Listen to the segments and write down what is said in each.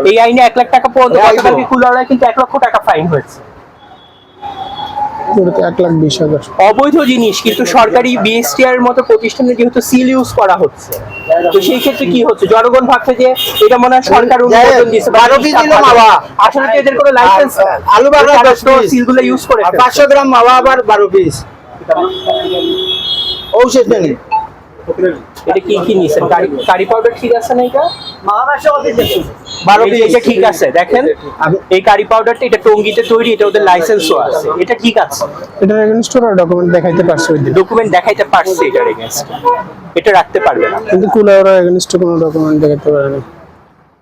এই আইনে 1 লাখ টাকা পর্যন্ত গতকালকে কুলাউড়ায় কিন্তু 1 লক্ষ টাকা ফাইন হয়েছে। 1,20,000 অবৈধ জিনিস কিন্তু সরকারি বিএসটিআর মতো প্রতিষ্ঠানে যেহেতু সিল ইউজ করা হচ্ছে, তো সেই ক্ষেত্রে কি হচ্ছে, জনগণ ভাবছে যে এটা মনে হয় সরকার অনুমোদন দিয়েছে, আসলে তো এদের কোনো লাইসেন্স আলু বাগড়া 10 পিস সিলগুলো ইউজ করে 500 গ্রাম মাওয়া আবার 12 পিস ঔষধ নেই। এটা কি নিছেন? কারি পাউডার ঠিক আছে না? এটা মহারাষ্ট্র অফিসে 12 পিস এটা ঠিক আছে। দেখেন এই কারি পাউডারটা এটা টঙ্গীতে তৈরি, এটা ওদের লাইসেন্সও আছে, এটা ঠিক আছে। এটার এগেইনস্ট ওরা ডকুমেন্ট দেখাইতে পারছে, ওই ডকুমেন্ট দেখাইতে পারছে এটার এগেইনস্ট, এটা রাখতে পারবে না। কিন্তু কুলাউড়া এগেইনস্ট কোনো ডকুমেন্ট দেখাইতে পারে না।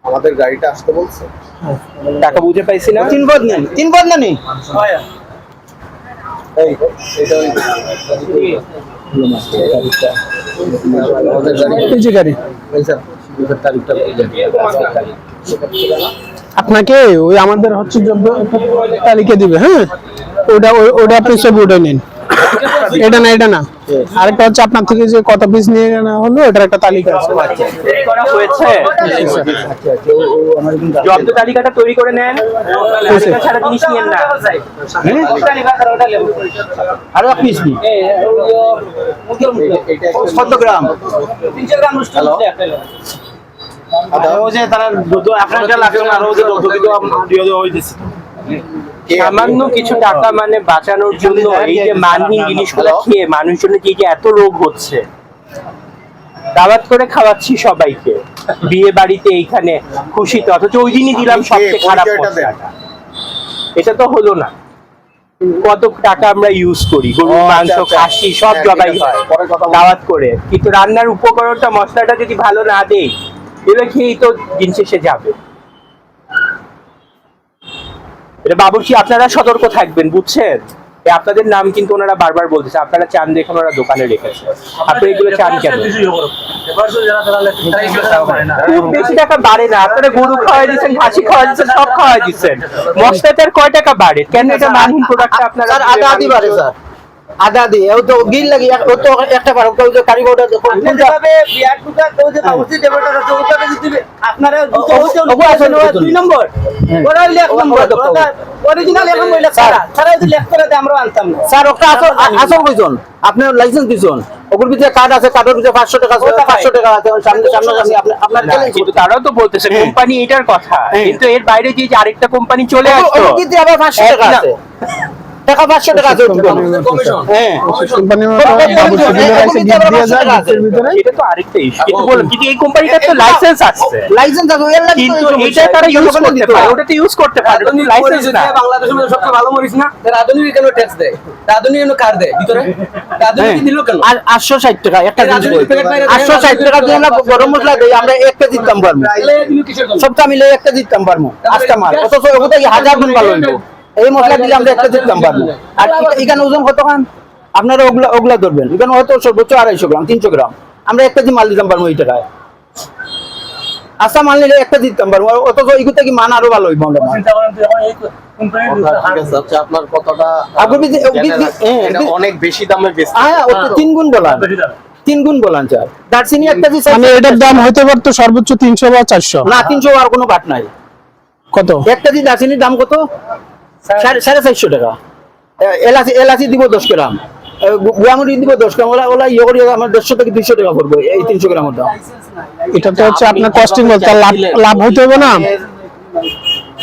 আমাদের গাড়িটা আসতে বলছে, টাকা বুঝে পাইছি না। 3 পদ নেন, 3 পদ না নেই এই এটা এই যে গাড়ি আপনাকে ওই আমাদের হচ্ছে যোগ্য তালিকা দিবে। হ্যাঁ, ওটা আপনি সব ওটা নিন। এটা না আরেকটা হচ্ছে আপনার থেকে যে কত পিস নিয়ে নেওয়া হলো এটার একটা তালিকা আছে। তৈরি করা হয়েছে, জব্দ তালিকাটা তৈরি করে নেন, তালিকা ছাড়া জিনিস নিয়েন না। আরো পিস নি কত গ্রাম? 300 গ্রাম ও যে তারা আপনার যা লাগছে আর ও যে দিয়ে হইতেছে সামান্য কিছু টাকা মানে বাঁচানোর জন্য এই যে মানহীন জিনিসগুলো খেয়ে মানুষজনের কি এত রোগ হচ্ছে। দাওয়াত করে খাওয়াচ্ছি সবাইকে বিয়ে বাড়িতে, এইখানে খুশিতে, অথচ ওই দিনই দিলাম সবচেয়ে খারাপ মশলাটা। এটা তো হলো না। কত টাকা আমরা ইউজ করি, গরুর মাংস, খাসি সব জবাই হয় দাওয়াত করে, কিন্তু রান্নার উপকরণটা মশলাটা যদি ভালো না দেই এগুলো খেয়েই তো দিন শেষে যাবে। এটা বাবুর্চি আপনারা সতর্ক থাকবেন, বুঝছেন? আপনাদের নাম কিন্তু ওনারা বারবার বলতেছে, আপনারা চান দেখুন ওরা দোকানে রেখেছে, আপনি এগুলো চান কেন? খুব বেশি টাকা বাড়ে না, আপনারা গরু খাওয়াই দিচ্ছেন, খাসি খাওয়াই দিচ্ছেন, সব খাওয়াই দিচ্ছেন, মশলাতে আর কয় টাকা বাড়ে? কেন এটা মানহীন প্রোডাক্টটা আপনারা আদা আদি বাড়ে স্যার, আদা দি ও তো বিল লাগি ও তো একটা পারো কই যে কারিগরটা কোন ভাবে বিয়ার টুকা কই যে বাউসি ডেবিটটা আছে ওটাকে দিতে আপনারা ওগো আছে 2 নম্বর ওরা হইলে 1 নম্বর অরিজিনাল এখন হইলে সারা যদি লেখ করে দে আমরা আনতাম না স্যার। ওটা আসল কইছন আপনি লাইসেন্স দিছন, ওগুর ভিতরে কার্ড আছে, কার্ডের ভিতরে 500 টাকা আছে, 500 টাকা আছে সামনে আপনার কিন্তু তারাও তো বলতেছে কোম্পানি এটার কথা, কিন্তু এর বাইরে যে আরেকটা কোম্পানি চলে আসছে ওর ভিতরে আবার 500 টাকা আছে, টাকা 500 টাকা আছে কমিশন। হ্যাঁ কোম্পানি এটা তো আরেকটা ইস্যু, কিন্তু বললাম কিন্তু এই কোম্পানিটার তো লাইসেন্স আছে, লাইসেন্স আছে এর লাগি কিন্তু এটা তারা ইউজ করতে পারে, ওটা তো ইউজ করতে পারে, কিন্তু লাইসেন্স না। বাংলাদেশের মধ্যে সবচেয়ে ভালো মরিস না রাধুনি কেন ট্যাক্স দেয়, রাধুনি কেন কার দেয় ভিতরে, রাধুনি কি দিল কেন? আর 860 টাকা একটা জিনিস, 860 টাকা দিয়ে আমরা গরম মশলা দেই, আমরা 1 কেজি দিতাম পারমু, সবটা মিলে 1 কেজি দিতাম পারমু আজকে মাল, অথচ ওটা কি 1000 গুণ ভালো হইতো। এই মশলা দিলে আমরা 1 কেজি দিতাম পারমু। আর এখানে ওজন কত খান আপনারা? ওগুলা ধরবেন, এখানে হয়তো সর্বোচ্চ 250 গ্রাম 300 গ্রাম, আমরা 1 কেজি মাল দিতাম পারমু এই টাকায়। আচ্ছা মাল নিলে 1 কেজি দিতাম পারমু, অথচ এইগুলো কি মান আরো ভালো হইব। আমরা আচ্ছা আপনার কথাটা এটা অনেক বেশি দামে বেচছে। হ্যাঁ ও তো 3 গুণ বলান, 3 গুণ বলান স্যার। দারচিনি 1 কেজি মানে এটার দাম হইতে পারতো সর্বোচ্চ 300 বা 400 না, 300 আর কোনো বাট নাই। কত 1 কেজি দারচিনির দাম কত? 450 টাকা। এলাচি দিব 10 গ্রাম, গুয়ামুড়ি দিব 10 গ্রাম, ওলা ইয়ে করি আমার 150 থেকে 200 টাকা পড়বে এই 300 গ্রামের দাম। এটা তো হচ্ছে আপনার কস্টিং বলতে লাভ হইতে হবে না।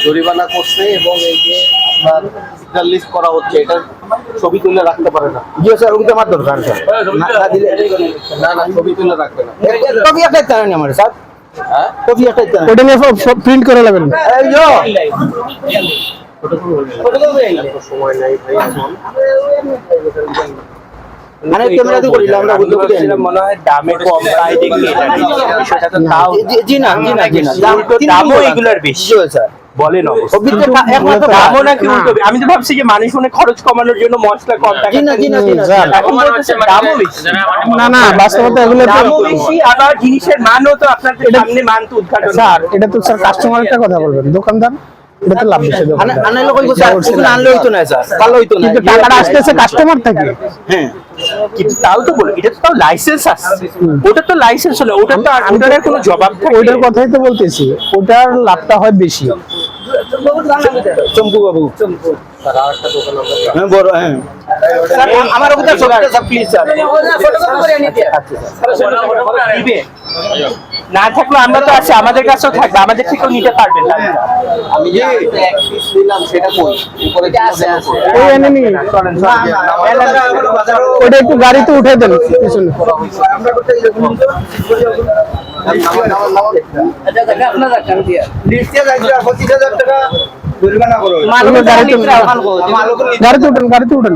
জরিমানা করছে এবং এই যে আপনার সিগন্যাল লিস্ট করা হচ্ছে, এটা ছবি তুলে রাখতে পারে না। জি স্যার, ওগুলো আমার দরকার স্যার। না দিলে না ছবি তুলে রাখবে না। কপি একটা চাই আমার স্যার, হ্যাঁ কপি একটা চাই, ওটা নিয়ে প্রিন্ট করে নেবেন। এই যো সময় নাই ভাই, মানে ক্যামেরা দিয়ে করিলাম আমরা বুঝতে পারি না, মনে হয় দামে কম পাই দেখি এটা বিষয়টা তো তাও জি না দামও এগুলার বেশি স্যার বলেন অবশ্যই, একমাত্র দামও নাকি উল্টো। আমি তো ভাবছি যে মানুষ মনে খরচ কমানোর জন্য মশলা কম টাকা, এখন বলতেছে দামও বেশি। না বাস্তবতা এগুলো দামও বেশি, আবার জিনিসের মানও তো আপনাদের সামনে মান তো উদ্ঘাটন। স্যার এটা তো স্যার কাস্টমার একটা কথা বলবেন, দোকানদার এটা তো লাভ বেশি দোকানদার। আনাইলে কইবো স্যার ওখানে আনলে হইতো না স্যার ভালো হইতো না কিন্তু টাকাটা আসতেছে কাস্টমার থেকে। হ্যাঁ কিন্তু তাও তো বলো, এটা তো তাও লাইসেন্স আছে, ওটা তো লাইসেন্স হলো, ওটা তো আর ওটার কোনো জবাব থাকে। ওইটার কথাই তো বলতেছি, ওটার লাভটা হয় বেশি। চম্পু বাবু হ্যাঁ বড় হ্যাঁ স্যার আমার ওখানে ছবিটা স্যার প্লিজ স্যার দিবে না থাকলে আমরা তো আছি, আমাদের কাছেও থাকবে, আমাদের থেকেও নিতে পারবেন না। আমি যে এক পিস নিলাম সেটা কই উপরে কি আছে? ওই এনে নিয়ে ওটা একটু গাড়িতে উঠে দেন পিছনে। গাড়িতে উঠেন, গাড়িতে উঠেন।